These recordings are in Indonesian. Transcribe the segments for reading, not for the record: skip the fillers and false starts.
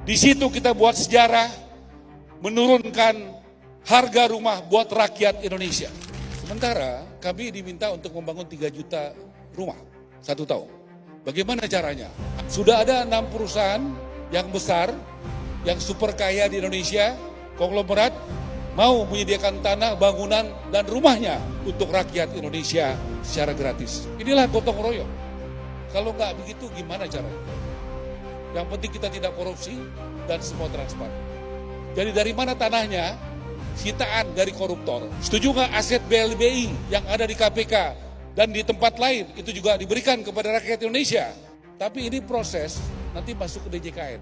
Di situ kita buat sejarah, menurunkan harga rumah buat rakyat Indonesia. Sementara kami diminta untuk membangun 3 juta rumah 1 tahun. Bagaimana caranya? Sudah ada 6 perusahaan yang besar, yang super kaya di Indonesia, konglomerat, mau menyediakan tanah, bangunan, dan rumahnya untuk rakyat Indonesia secara gratis. Inilah gotong royong. Kalau nggak begitu gimana caranya? Yang penting kita tidak korupsi dan semua transparan. Jadi dari mana tanahnya? Sitaan dari koruptor. Setuju nggak aset BLBI yang ada di KPK dan di tempat lain itu juga diberikan kepada rakyat Indonesia? Tapi ini proses nanti masuk ke DJKN.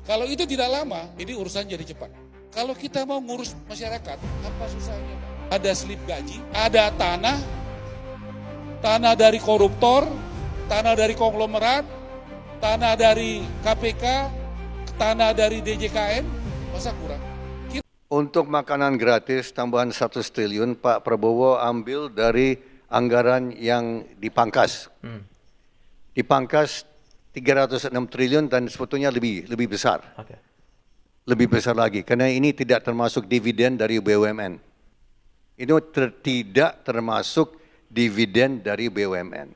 Kalau itu tidak lama, ini urusan jadi cepat. Kalau kita mau ngurus masyarakat, apa susahnya? Ada slip gaji, ada tanah dari koruptor, tanah dari konglomerat, tanah dari KPK, tanah dari DJKN, masa kurang? Untuk makanan gratis tambahan 1 triliun, Pak Prabowo ambil dari anggaran yang dipangkas. Dipangkas 306 triliun dan sebetulnya lebih besar. Okay. Lebih besar lagi, karena ini tidak termasuk dividen dari BUMN. Ini tidak termasuk dividen dari BUMN.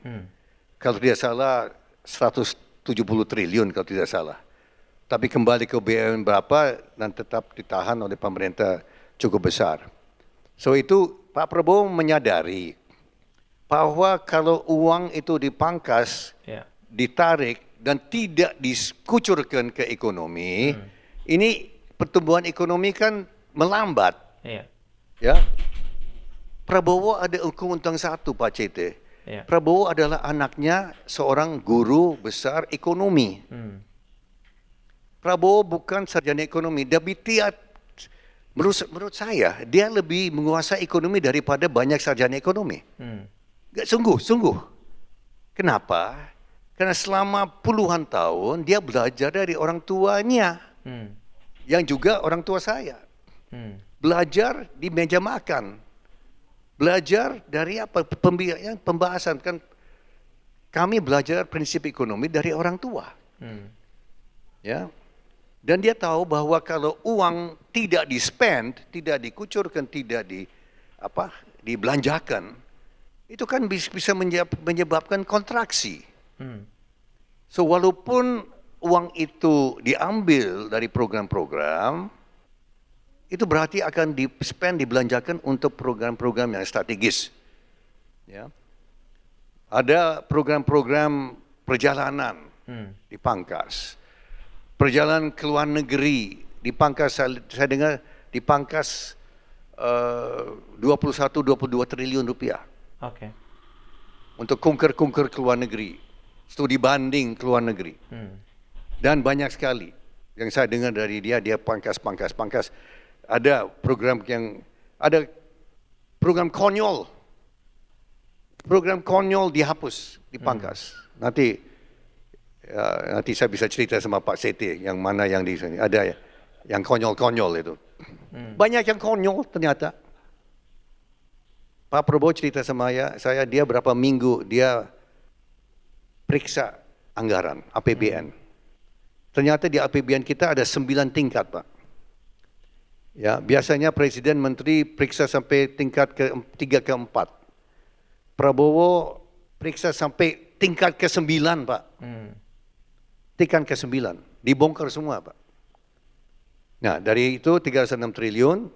Kalau tidak salah 170 triliun kalau tidak salah. Tapi kembali ke BUMN berapa dan tetap ditahan oleh pemerintah cukup besar. So itu Pak Prabowo menyadari bahwa kalau uang itu dipangkas, ditarik dan tidak dikucurkan ke ekonomi, ini pertumbuhan ekonomi kan melambat. Ya. Prabowo ada keuntungan satu, Pak CT. Prabowo adalah anaknya seorang guru besar ekonomi. Prabowo bukan sarjana ekonomi, tapi menurut saya dia lebih menguasai ekonomi daripada banyak sarjana ekonomi. Sungguh. Kenapa? Karena selama puluhan tahun dia belajar dari orang tuanya. Yang juga orang tua saya. Belajar di meja makan. Belajar dari apa? Pembahasan kan kami belajar prinsip ekonomi dari orang tua. Ya. Dan dia tahu bahwa kalau uang tidak di-spend, tidak dikucurkan, tidak dibelanjakan, itu kan bisa menyebabkan kontraksi. So walaupun uang itu diambil dari program-program, itu berarti akan di-spend, dibelanjakan untuk program-program yang strategis. Ya. Ada program-program perjalanan dipangkas. Perjalanan ke luar negeri dipangkas, saya dengar dipangkas 21-22 triliun rupiah. Oke. Untuk kunker-kunker ke luar negeri, studi banding ke luar negeri. Dan banyak sekali yang saya dengar dari dia pangkas. Ada program konyol. Program konyol dihapus, dipangkas. Nanti saya bisa cerita sama Pak Seti yang mana yang di sini. Ada yang konyol-konyol itu. Banyak yang konyol ternyata. Pak Prabowo cerita sama saya dia berapa minggu dia periksa anggaran APBN. Ternyata di APBN kita ada 9 tingkat, Pak. Ya, biasanya presiden menteri periksa sampai tingkat ke-3 ke-4. Prabowo periksa sampai tingkat ke-9, Pak. Tingkat ke-9, dibongkar semua, Pak. Nah, dari itu 306 triliun,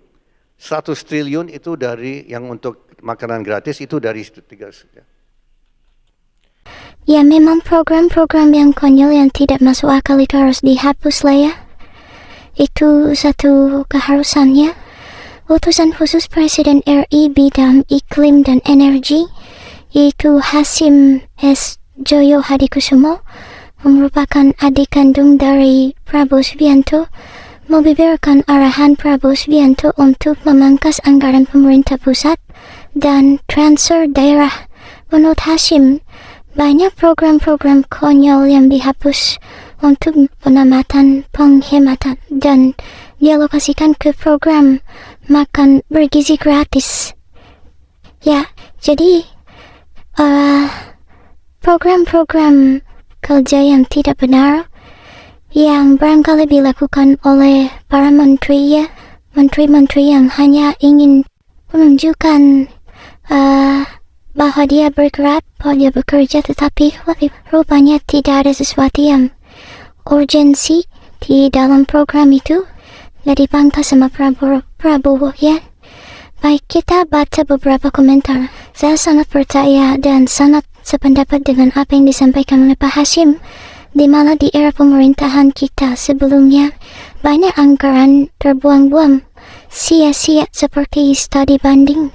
100 triliun itu dari yang untuk makanan gratis itu dari 300. Ya memang program-program yang konyol yang tidak masuk akal itu harus dihapus lah ya. Itu satu keharusannya. Utusan khusus Presiden RI bidang iklim dan energi, yaitu Hasim S. Joyo Hadikusumo, merupakan adik kandung dari Prabowo Subianto, membeberkan arahan Prabowo Subianto untuk memangkas anggaran pemerintah pusat dan transfer daerah. Menurut Hasim, banyak program-program konyol yang dihapus untuk penamatan penghematan dan dialokasikan ke program makan bergizi gratis. Ya, jadi program-program kerja yang tidak benar yang barangkali dilakukan oleh para menteri ya, menteri-menteri yang hanya ingin menunjukkan bahwa dia bergerak, bahwa dia bekerja, tetapi rupanya tidak ada sesuatu yang urgensi di dalam program itu yang dipangkas sama Prabowo ya. Baik, kita baca beberapa komentar. Saya sangat percaya dan sangat sependapat dengan apa yang disampaikan oleh Pak Hashim, di mana di era pemerintahan kita sebelumnya banyak anggaran terbuang-buang sia-sia seperti studi banding,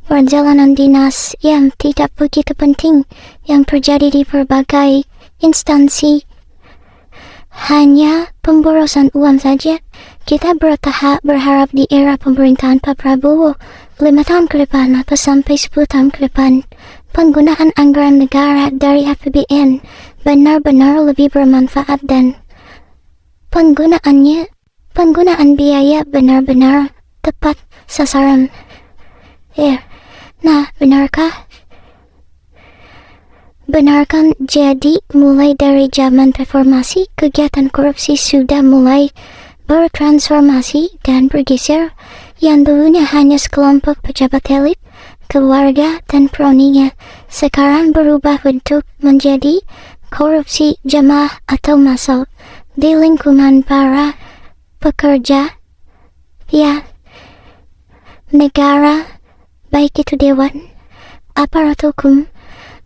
perjalanan dinas yang tidak begitu penting yang terjadi di berbagai instansi. Hanya pemborosan uang saja. Kita berharap di era pemerintahan Pak Prabowo 5 tahun ke depan atau sampai 10 tahun ke depan, penggunaan anggaran negara dari APBN benar-benar lebih bermanfaat dan penggunaan biaya benar-benar tepat sasaran. Ya, nah benarkah? Benarkan jadi mulai dari zaman reformasi, kegiatan korupsi sudah mulai bertransformasi dan bergeser, yang dulunya hanya sekelompok pejabat elit, keluarga, dan kroninya, sekarang berubah bentuk menjadi korupsi jamaah atau massal di lingkungan para pekerja, ya, negara, baik itu dewan, aparat hukum,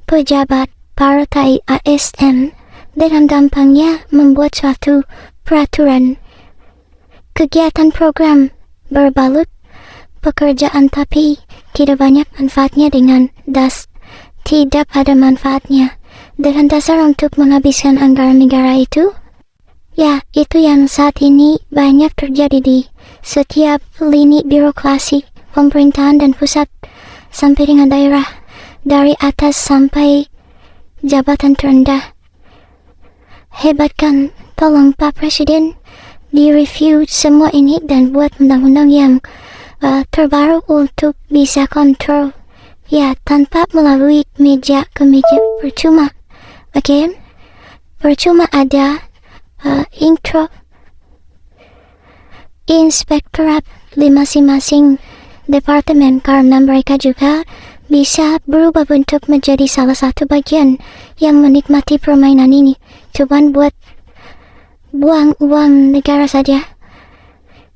pejabat, partai ASN, dengan gampangnya membuat suatu peraturan, kegiatan program berbalut pekerjaan tapi tidak banyak manfaatnya dengan tidak ada manfaatnya dengan dasar untuk menghabiskan anggaran negara itu. Ya, itu yang saat ini banyak terjadi di setiap lini birokrasi pemerintahan dan pusat sampai dengan daerah, dari atas sampai jabatan terendah. Hebat kan? Tolong Pak Presiden direview semua ini dan buat undang-undang yang terbaru untuk bisa kontrol, ya, tanpa melalui meja ke meja. Percuma, oke? Percuma ada inspektorat di masing-masing departemen, karena mereka juga bisa berubah bentuk menjadi salah satu bagian yang menikmati permainan ini. Cuman buat buang uang negara saja.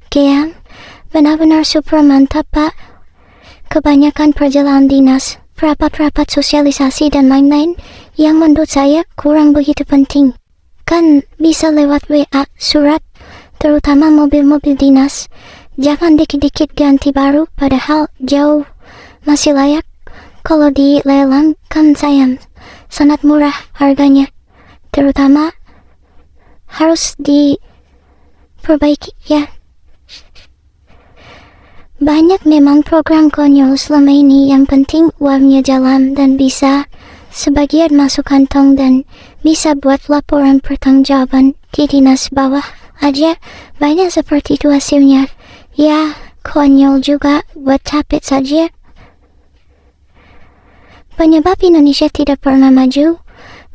Oke, benar-benar super mantap Pak. Kebanyakan perjalanan dinas, rapat-rapat sosialisasi dan lain-lain yang menurut saya kurang begitu penting. Kan bisa lewat WA, surat, terutama mobil-mobil dinas. Jangan dikit-dikit ganti baru, padahal jauh masih layak. Kalau dilelang kan sayang, sangat murah harganya. Terutama harus diperbaiki ya. Banyak memang program konyol selama ini, yang penting uangnya jalan dan bisa sebagian masuk kantong dan bisa buat laporan pertanggungjawaban di dinas bawah aja. Banyak seperti itu hasilnya. Ya, konyol juga, buat capek saja. Penyebab Indonesia tidak pernah maju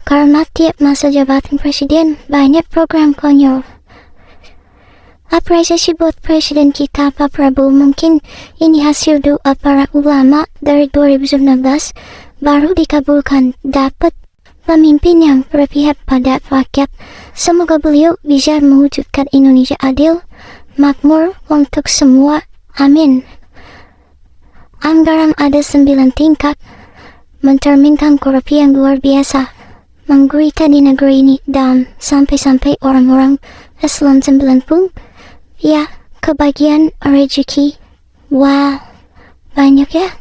karena tiap masa jabatan presiden banyak program konyol. Apresiasi buat presiden kita Pak Prabowo. Mungkin ini hasil doa para ulama dari 2019 baru dikabulkan, dapat pemimpin yang berpihak pada rakyat. Semoga beliau bisa mewujudkan Indonesia adil, makmur untuk semua. Amin. Anggaran ada 9 tingkat, mencerminkan korupsi yang luar biasa, menggurita di negeri ini, dan sampai-sampai orang-orang eselon 9 pun ya kebagian rezeki. Wow, banyak ya.